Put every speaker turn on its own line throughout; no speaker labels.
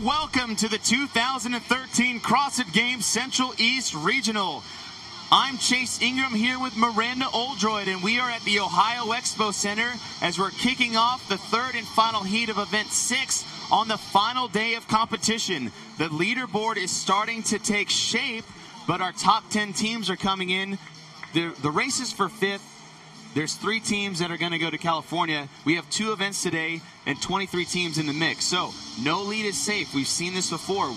welcome to the 2013 CrossFit Games Central East Regional. I'm Chase Ingram here with Miranda Oldroyd, and we are at the Ohio Expo Center as we're kicking off the third and final heat of Event 6 on the final day of competition. The leaderboard is starting to take shape, but our top 10 teams are coming in. The race is for 5th. There's 3 teams that are going to go to California. We have 2 events today and 23 teams in the mix. So no lead is safe. We've seen this before.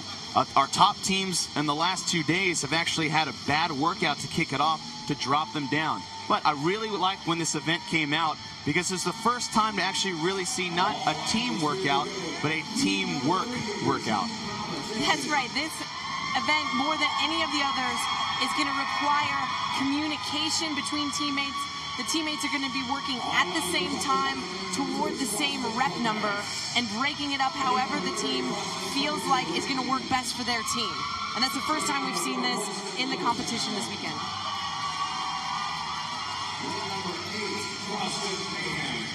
Our top teams in the last 2 days have actually had a bad workout to kick it off to drop them down. But I really liked when this event came out because it's the first time to actually really see not a team workout, but a teamwork workout.
That's right. This event, more than any of the others, is going to require communication between teammates. The teammates are going to be working at the same time toward the same rep number and breaking it up however the team feels like is going to work best for their team. And that's the first time we've seen this in the competition this weekend.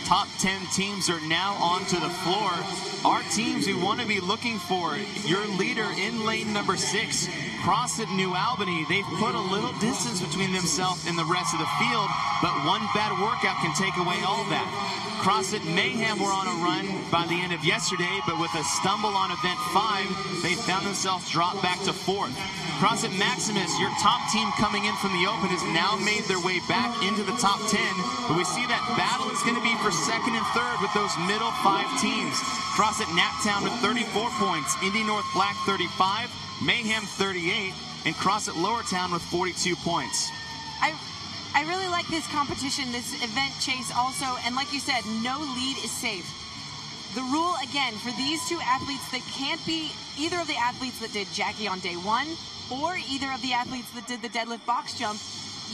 Top 10 teams are now onto the floor. Our teams we want to be looking for, your leader in lane number 6, CrossFit New Albany. They've put a little distance between themselves and the rest of the field, but one bad workout can take away all that. CrossFit Mayhem were on a run by the end of yesterday, but with a stumble on Event 5, they found themselves dropped back to 4th. CrossFit Maximus, your top team coming in from the open, has now made their way back into the top 10, but we see that battle is going to be for 2nd and 3rd with those middle 5 teams. CrossFit Naptown with 34 points, Indy North Black 35, Mayhem 38, and CrossFit Lowertown with 42 points.
I really like this competition, this event, Chase, also, and like you said, no lead is safe. The rule, again, for these 2 athletes, that can't be either of the athletes that did Jackie on day 1 or either of the athletes that did the deadlift box jump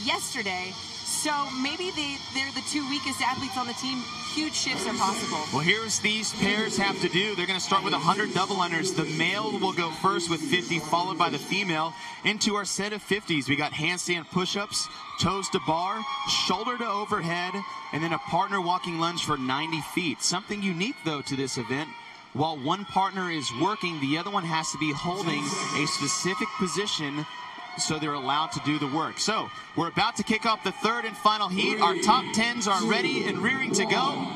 yesterday. So maybe they're the 2 weakest athletes on the team. Huge shifts are possible.
Well, here's these pairs have to do. They're going to start with 100 double unders. The male will go first with 50, followed by the female. Into our set of 50s, we got handstand push-ups, toes to bar, shoulder to overhead, and then a partner walking lunge for 90 feet. Something unique, though, to this event. While one partner is working, the other one has to be holding a specific position so they're allowed to do the work. So we're about to kick off the third and final heat. Our top 10s are ready and rearing to go.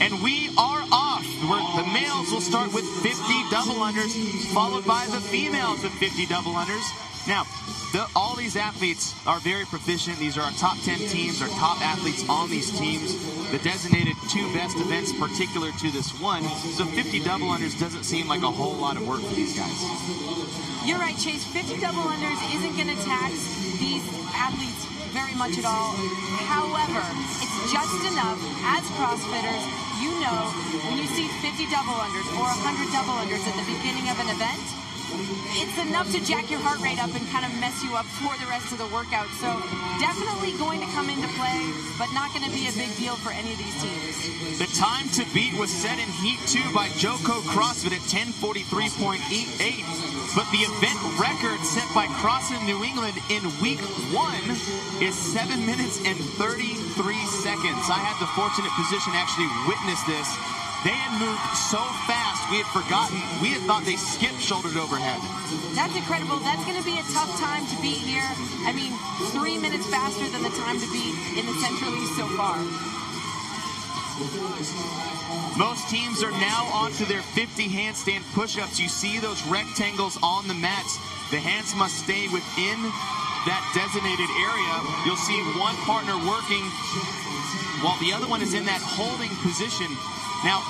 And we are off. The males will start with 50 double unders, followed by the females with 50 double unders. Now, all these athletes are very proficient. These are our top 10 teams, our top athletes on these teams. The designated 2 best events particular to this one. So 50 double unders doesn't seem like a whole lot of work for these guys.
You're right, Chase. 50 double unders isn't going to tax these athletes very much at all. However, it's just enough, as CrossFitters, you know, when you see 50 double unders or 100 double unders at the beginning of an event, it's enough to jack your heart rate up and kind of mess you up for the rest of the workout. So definitely going to come into play, but not going to be a big deal for any of these teams.
The time to beat was set in Heat 2 by Joko CrossFit at 10:43.88. But the event record set by CrossFit New England in week 1 is 7 minutes and 33 seconds. I had the fortunate position to actually witness this. They had moved so fast, we had forgotten. We had thought they skipped shoulder to overhead.
That's incredible. That's going to be a tough time to beat here. I mean, 3 minutes faster than the time to beat in the Central East so far.
Most teams are now onto their 50 handstand push-ups. You see those rectangles on the mats. The hands must stay within that designated area. You'll see one partner working while the other one is in that holding position. Now,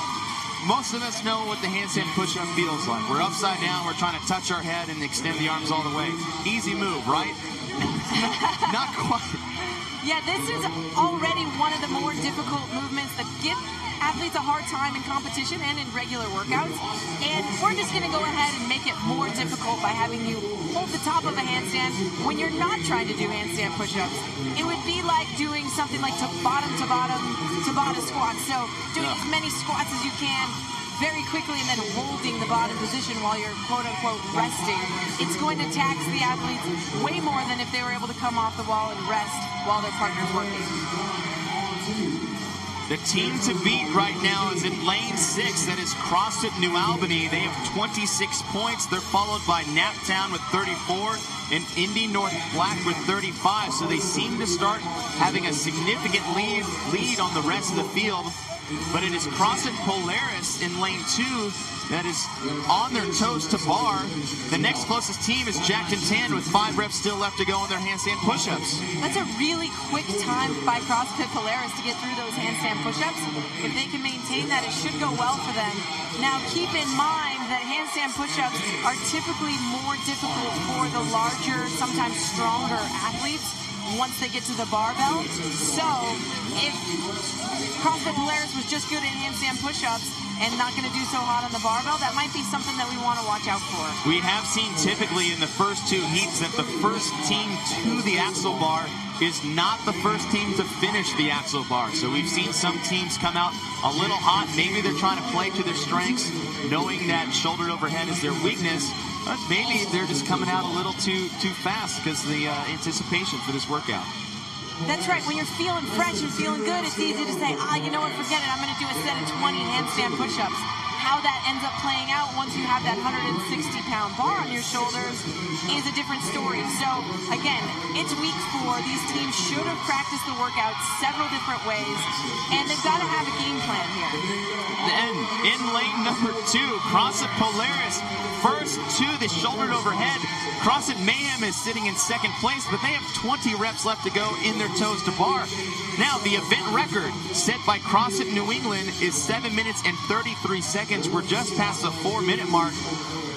most of us know what the handstand push-up feels like. We're upside down, we're trying to touch our head and extend the arms all the way. Easy move, right? Not quite.
Yeah, this is already one of the more difficult movements that give athletes a hard time in competition and in regular workouts. And we're just going to go ahead and make it more difficult by having you hold the top of a handstand when you're not trying to do handstand push-ups. It would be like doing something like Tabata squats. So doing as many squats as you can very quickly and then holding the bottom position while you're quote-unquote resting. It's going to tax the athletes way more than if they were able to come off the wall and rest while their partner's working.
The team to beat right now is in lane 6. That is CrossFit New Albany. They have 26 points. They're followed by Naptown with 34 and Indy North Black with 35. So they seem to start having a significant lead on the rest of the field. But it is CrossFit Polaris in lane 2 that is on their toes to bar. The next closest team is Jackton Tan with 5 reps still left to go on their handstand push-ups.
That's a really quick time by CrossFit Polaris to get through those handstand push-ups. If they can maintain that, it should go well for them. Now, keep in mind that handstand push-ups are typically more difficult for the larger, sometimes stronger athletes once they get to the barbell. So, if CrossFit Polaris was just good at handstand push-ups and not going to do so hot on the barbell, that might be something that we want to watch out for.
We have seen typically in the first 2 heats that the first team to the axle bar is not the first team to finish the axle bar. So we've seen some teams come out a little hot. Maybe they're trying to play to their strengths, knowing that shoulder overhead is their weakness. But maybe they're just coming out a little too fast because of the anticipation for this workout.
That's right. When you're feeling fresh and feeling good, it's easy to say, you know what, forget it. I'm going to do a set of 20 handstand push-ups. How that ends up playing out once you have that 160-pound bar on your shoulders is a different story. So, again, it's week 4. These teams should have practiced the workout several different ways, and they've got to have a game plan here.
Then, in lane number 2, CrossFit Polaris, first to the shouldered overhead. CrossFit Mayhem is sitting in 2nd place, but they have 20 reps left to go in their toes to bar. Now, the event record set by CrossFit New England is 7 minutes and 33 seconds. We're just past the 4-minute mark.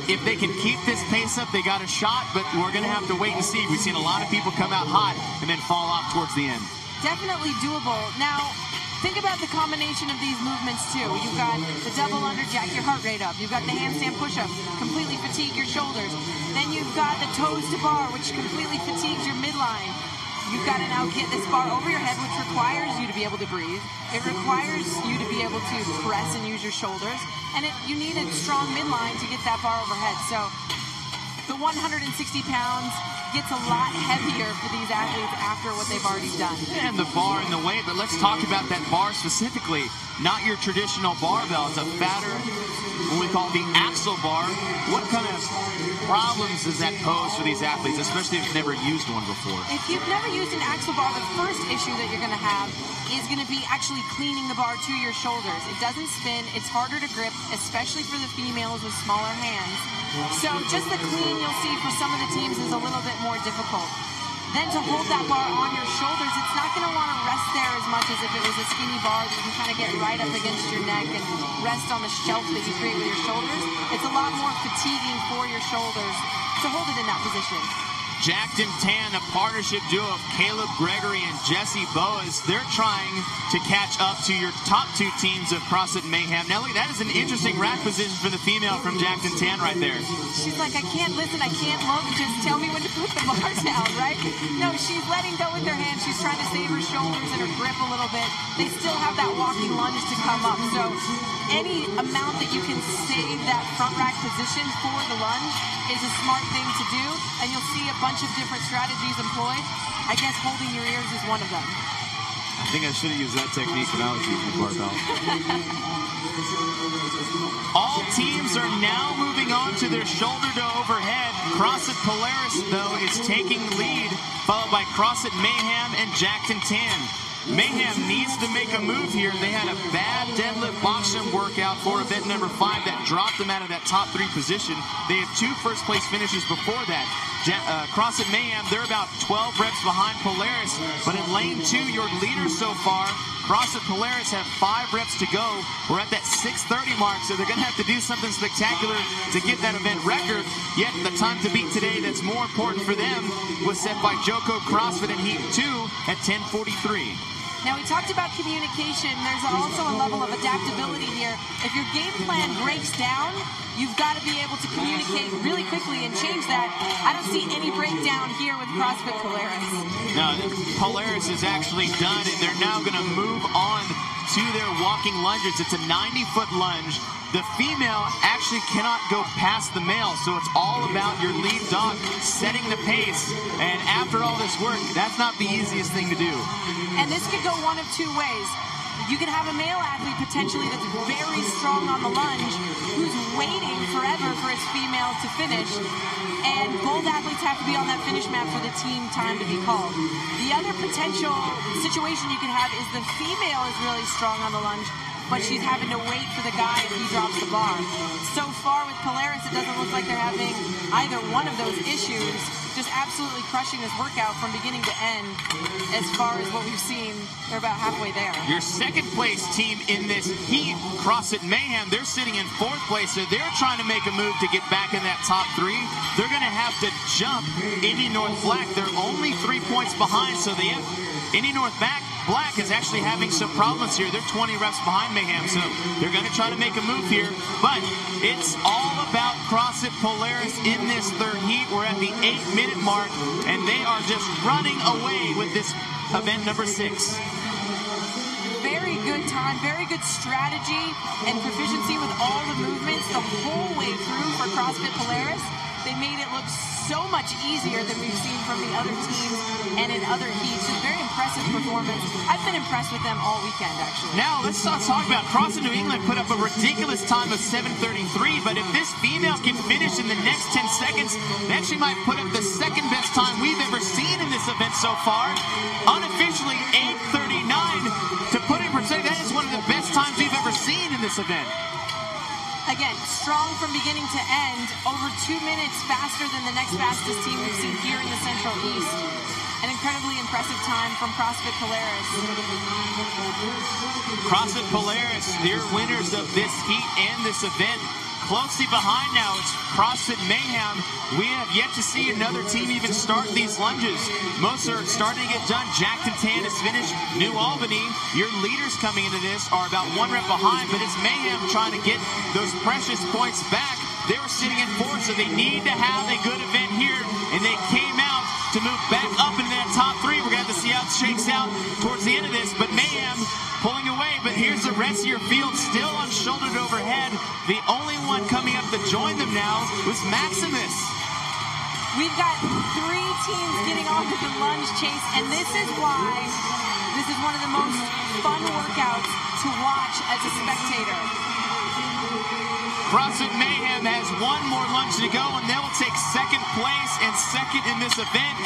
If they can keep this pace up, they got a shot, but we're going to have to wait and see. We've seen a lot of people come out hot and then fall off towards the end.
Definitely doable. Now, think about the combination of these movements, too. You've got the double under jack, your heart rate up. You've got the handstand push-up, completely fatigue your shoulders. Then you've got the toes to bar, which completely fatigues your midline. You've got to now get this bar over your head, which requires you to be able to breathe. It requires you to be able to press and use your shoulders. And you need a strong midline to get that bar overhead. So the 160 pounds gets a lot heavier for these athletes after what they've already done.
And the bar and the weight, but let's talk about that bar specifically. Not your traditional barbell. It's a fatter, what we call the axle bar. What kind of problems does that pose for these athletes, especially if you've never used one before?
If you've never used an axle bar, the first issue that you're going to have is going to be actually cleaning the bar to your shoulders. It doesn't spin. It's harder to grip, especially for the females with smaller hands. So just the clean, you'll see for some of the teams, is a little bit more difficult. Then to hold that bar on your shoulders, it's not going to want to rest there as much as if it was a skinny bar that you can kind of get right up against your neck and rest on the shelf that you create with your shoulders. It's a lot more fatiguing for your shoulders to hold it in that position.
Jackton Tan, a partnership duo of Caleb Gregory and Jesse Boas. They're trying to catch up to your top 2 teams of CrossFit Mayhem. Now, look, that is an interesting rack position for the female from Jackton Tan right there.
She's like, I can't listen, I can't look, just tell me when to put the bar down, right? No, she's letting go with her hand. She's trying to save her shoulders and her grip a little bit. They still have that walking lunge to come up. So any amount that you can save that front rack position for the lunge is a smart thing to do, and you'll see a bunch of different strategies employed. I guess holding your ears is one of them.
I think I should have used that technique when I was using the barbell. All teams are now moving on to their shoulder to overhead. CrossFit Polaris, though, is taking lead, followed by CrossFit Mayhem and Jackton Tan. Mayhem needs to make a move here. They had a bad deadlift box jump workout for event number 5 that dropped them out of that top 3 position. They have 2 first-place finishes before that. CrossFit Mayhem, they're about 12 reps behind Polaris, but in lane 2, your leaders so far, CrossFit Polaris have 5 reps to go. We're at that 6:30 mark, so they're going to have to do something spectacular to get that event record. Yet the time to beat today that's more important for them was set by Joko CrossFit in Heat 2 at 10:43.
Now, we talked about communication. There's also a level of adaptability here. If your game plan breaks down, you've got to be able to communicate really quickly and change that. I don't see any breakdown here with CrossFit Polaris.
No, Polaris is actually done, and they're now going to move on to their walking lunges. It's a 90-foot lunge. The female actually cannot go past the male, so it's all about your lead dog setting the pace. And after all this work, that's not the easiest thing to do.
And this could go one of 2 ways. You can have a male athlete potentially that's very strong on the lunge who's waiting forever for his female to finish, and both athletes have to be on that finish mat for the team time to be called. The other potential situation you could have is the female is really strong on the lunge, but she's having to wait for the guy if he drops the bar. So far with Polaris, it doesn't look like they're having either one of those issues, just absolutely crushing this workout from beginning to end. As far as what we've seen, they're about halfway there.
Your second place team in this heat, CrossFit Mayhem, they're sitting in fourth place, so they're trying to make a move to get back in that top 3. They're going to have to jump Indy North Black. They're only 3 points behind, so they have Indy North Black is actually having some problems here. They're 20 reps behind Mayhem, so they're going to try to make a move here. But it's all about CrossFit Polaris in this third heat. We're at the 8-minute mark, and they are just running away with this event number 6.
Very good time, very good strategy and proficiency with all the movements the whole way through for CrossFit Polaris. They made it look so much easier than we've seen from the other teams and in other heats. Just very impressive performance. I've been impressed with them all weekend, actually.
Now, let's talk about CrossFit New England put up a ridiculous time of 7:33, but if this female can finish in the next 10 seconds, they actually might put up the second best time we've ever seen in this event so far. Unofficially, 8:39. To put it in perspective, that is one of the best times we've ever seen in this event.
Again, strong from beginning to end, over 2 minutes faster than the next fastest team we've seen here in the Central East. An incredibly impressive time from CrossFit Polaris.
CrossFit Polaris, they're winners of this heat and this event. Closely behind now, it's CrossFit Mayhem. We have yet to see another team even start these lunges. Most are starting to get done. Jackson Tan has finished. New Albany, your leaders coming into this are about 1 rep behind, but it's Mayhem trying to get those precious points back. They were sitting in 4, so they need to have a good event here, and they came out to move back up into that top 3. We're going to have to see how it shakes out towards the end of this, but Mayhem pulling away, but here's the rest of your field still unshouldered overhead. The only one coming up to join them now was Maximus.
We've got 3 teams getting onto the lunge chase, and this is why this is one of the most fun workouts to watch as a spectator.
CrossFit Mayhem has 1 more lunge to go, and they will take second place and second in this event.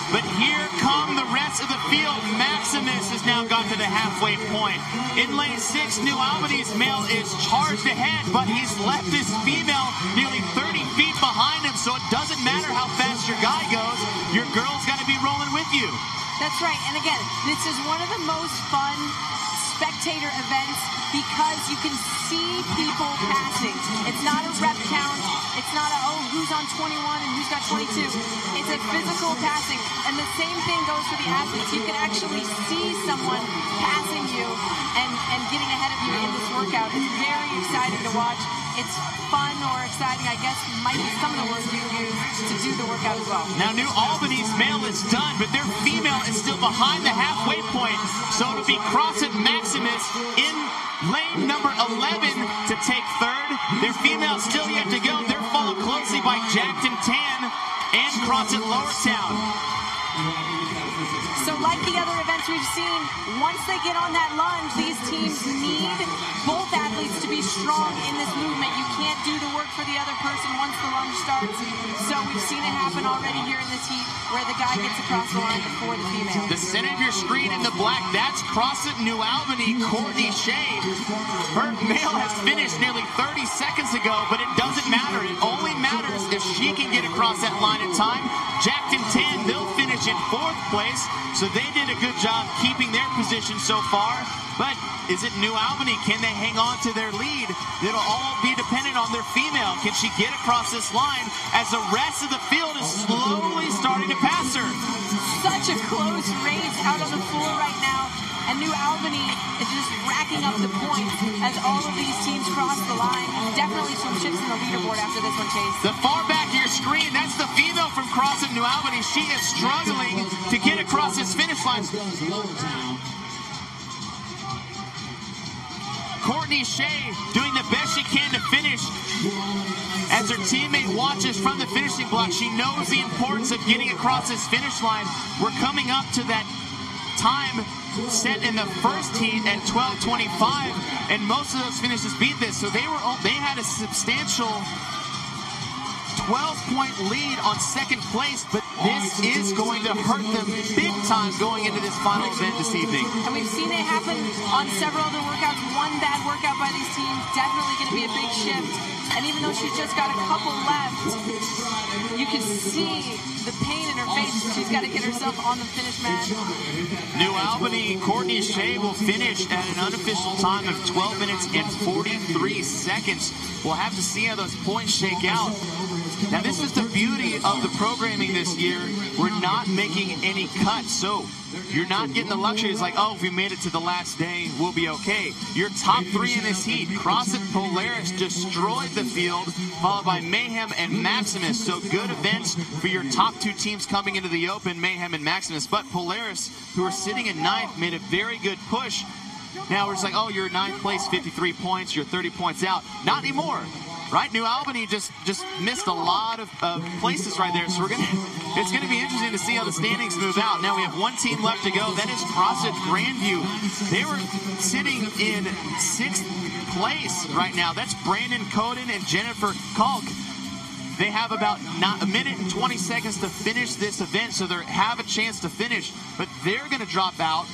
But here come the rest of the field. Maximus has now got to the halfway point. In lane 6, New Albany's male is charged ahead, but he's left his female nearly 30 feet behind him, so it doesn't matter how fast your guy goes. Your girl's got to be rolling with you.
That's right, and again, this is one of the most fun spectator events because you can see people passing. It's not a rep count. It's not a, oh, who's on 21 and who's got 22. It's a physical passing. And the same thing goes for the athletes. You can actually see someone passing you and getting ahead of you in this workout. It's very exciting to watch. It's fun or exciting, I guess, might be some of the words you use to do the workout as well.
Now, New Albany's male is done, but their female is still behind the halfway point. So it'll be CrossFit Maximus in lane number 11 to take third. Their female still yet to go. They're followed closely by Jackson Tan and CrossFit Lowertown.
So like the other events we've seen, once they get on that lunge, these teams need both athletes to be strong in this movement. You can't do the work for the other person once the lunge starts. So we've seen it happen already here in this heat where the guy gets across the line before the female.
The center of your screen in the black, that's CrossFit New Albany, Courtney Shea. Her male has finished nearly 30 seconds ago, but it doesn't matter. It only matters if she can get across that line in time. Jackson Tan, they'll finish in 4th place, so they did a good job keeping their position so far. But is it New Albany? Can they hang on to their lead? It'll all be dependent on their female. Can she get across this line as the rest of the field is slowly starting to pass her?
Such a close race out on the floor right now. And New Albany is just racking up the points as all of these teams cross the line. Definitely some chips in the leaderboard after this one, Chase.
The far back of your screen, that's the female from CrossFit New Albany. She is struggling to get across this finish line. Courtney Shea doing the best she can to finish. As her teammate watches from the finishing block, she knows the importance of getting across this finish line. We're coming up to that time set in the first heat at 12:25, and most of those finishes beat this. So they had a substantial 12-point lead on second place, but this is going to hurt them big time going into this final event this evening.
And we've seen it happen on several other workouts. One bad workout by these teams, definitely going to be a big shift. And even though she's just got a couple left, you can see the pain in her face. She's got to get herself on the finish mat.
New Albany, Courtney Shea will finish at an unofficial time of 12 minutes and 43 seconds. We'll have to see how those points shake out. Now, this is the beauty of the programming this year. We're not making any cuts, so you're not getting the luxury. It's like, oh, if we made it to the last day, we'll be okay. Your top three in this heat, CrossFit Polaris destroyed the field, followed by Mayhem and Maximus. So good events for your top two teams coming into the Open, Mayhem and Maximus. But Polaris, who are sitting in ninth, made a very good push. Now we're just like, oh, you're ninth place, 53 points, you're 30 points out. Not anymore. Right, New Albany just missed a lot of places right there, so it's gonna be interesting to see how the standings move out. Now we have one team left to go. That is CrossFit Grandview. They were sitting in 6th place right now. That's Brandon Coden and Jennifer Kalk. They have about a minute and 20 seconds to finish this event, so they have a chance to finish, but they're gonna drop out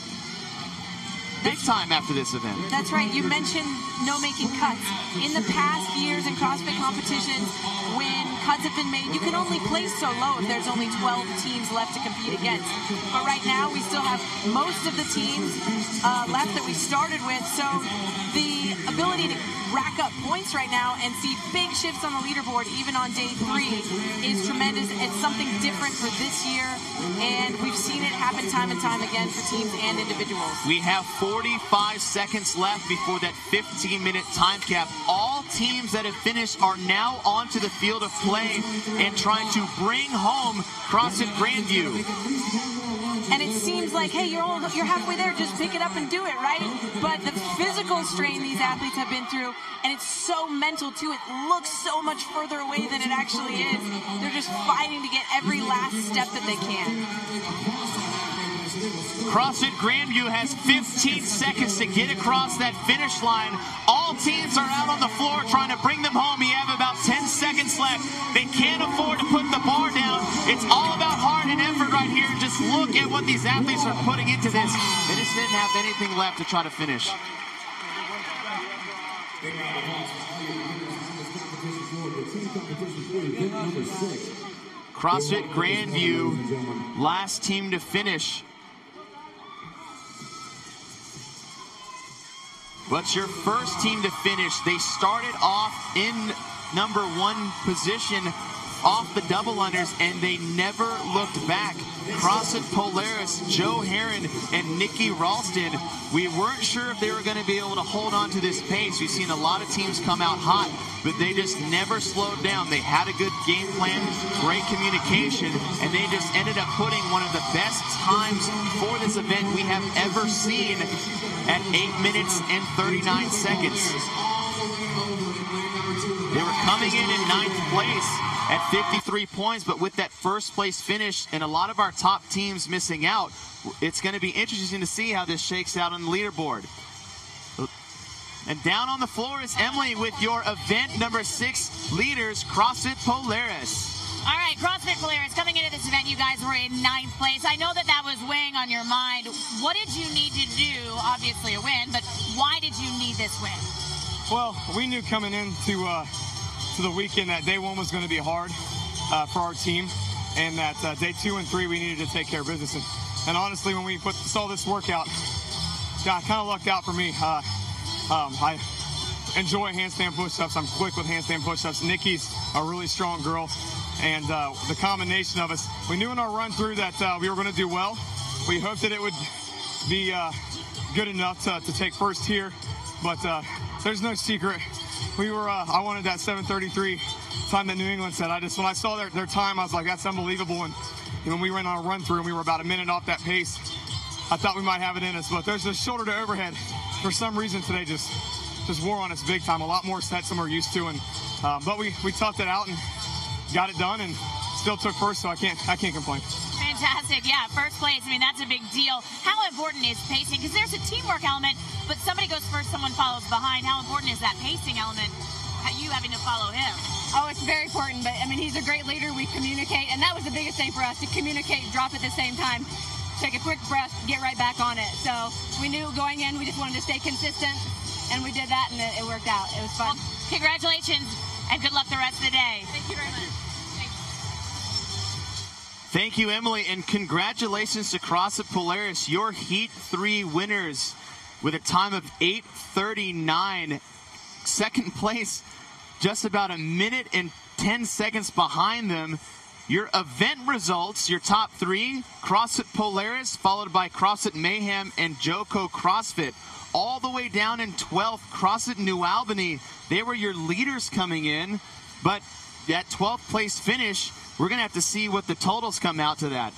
big time after this event.
That's right. You mentioned no making cuts. In the past years in CrossFit competitions, when cuts have been made, you can only place so low if there's only 12 teams left to compete against. But right now, we still have most of the teams left that we started with. So the ability to rack up points right now and see big shifts on the leaderboard, even on day 3, is tremendous. It's something different for this year, and we've seen it happen time and time again for teams and individuals.
We have 45 seconds left before that 15-minute time cap. All teams that have finished are now onto the field of play and trying to bring home CrossFit Grandview.
And it seems like, hey, you're halfway there, just pick it up and do it, right? But the physical strain these athletes have been through, and it's so mental too. It looks so much further away than it actually is. They're just fighting to get every last step that they can.
CrossFit Grandview has 15 seconds to get across that finish line. All teams are out on the floor trying to bring them home. You have about 10 seconds left. They can't afford to put the bar down. It's all about heart and effort right here. Just look at what these athletes are putting into this. They just didn't have anything left to try to finish. CrossFit Grandview, last team to finish. What's your first team to finish? They started off in number 1 position off the double unders, and they never looked back. CrossFit Polaris, Joe Heron, and Nikki Ralston. We weren't sure if they were going to be able to hold on to this pace. We've seen a lot of teams come out hot, but they just never slowed down. They had a good game plan, great communication, and they just ended up putting one of the best times for this event we have ever seen at 8 minutes and 39 seconds. They were coming in 9th place at 53 points, but with that first place finish and a lot of our top teams missing out, it's going to be interesting to see how this shakes out on the leaderboard. And down on the floor is Emily with your event number 6 leaders, CrossFit Polaris.
All right, CrossFit Polaris, coming into this event, you guys were in 9th place. I know that was weighing on your mind. What did you need to do? Obviously a win, but why did you need this win?
Well, we knew coming into to the weekend that day 1 was going to be hard for our team, and that day 2 and 3 we needed to take care of business. And honestly, when we saw this workout, God, kind of lucked out for me. I enjoy handstand push-ups. I'm quick with handstand push-ups. Nikki's a really strong girl, and the combination of us, we knew in our run through that we were going to do well. We hoped that it would be good enough to take first here, but there's no secret. I wanted that 7:33 time that New England said. When I saw their time, I was like, that's unbelievable. And when we went on a run through and we were about a minute off that pace, I thought we might have it in us. But there's a shoulder to overhead. For some reason today, just just wore on us big time. A lot more sets than we're used to, and but we toughed it out and got it done, and still took first, so I can't complain.
Fantastic. Yeah, first place. I mean, that's a big deal. How important is pacing? Because there's a teamwork element, but somebody goes first, someone follows behind. How important is that pacing element, you having to follow him?
Oh, it's very important, but I mean, he's a great leader. We communicate, and that was the biggest thing for us, to communicate, drop at the same time, take a quick breath, get right back on it. So we knew going in, we just wanted to stay consistent, and we did that, and it worked out. It was fun.
Well, congratulations, and good luck the rest of the day.
Thank you very much.
Thank you, Emily, and congratulations to CrossFit Polaris, your Heat 3 winners with a time of 8:39. Second place, just about a minute and 10 seconds behind them. Your event results, your top three, CrossFit Polaris, followed by CrossFit Mayhem and Joko CrossFit. All the way down in 12th, CrossFit New Albany. They were your leaders coming in, but that 12th place finish, we're going to have to see what the totals come out to that.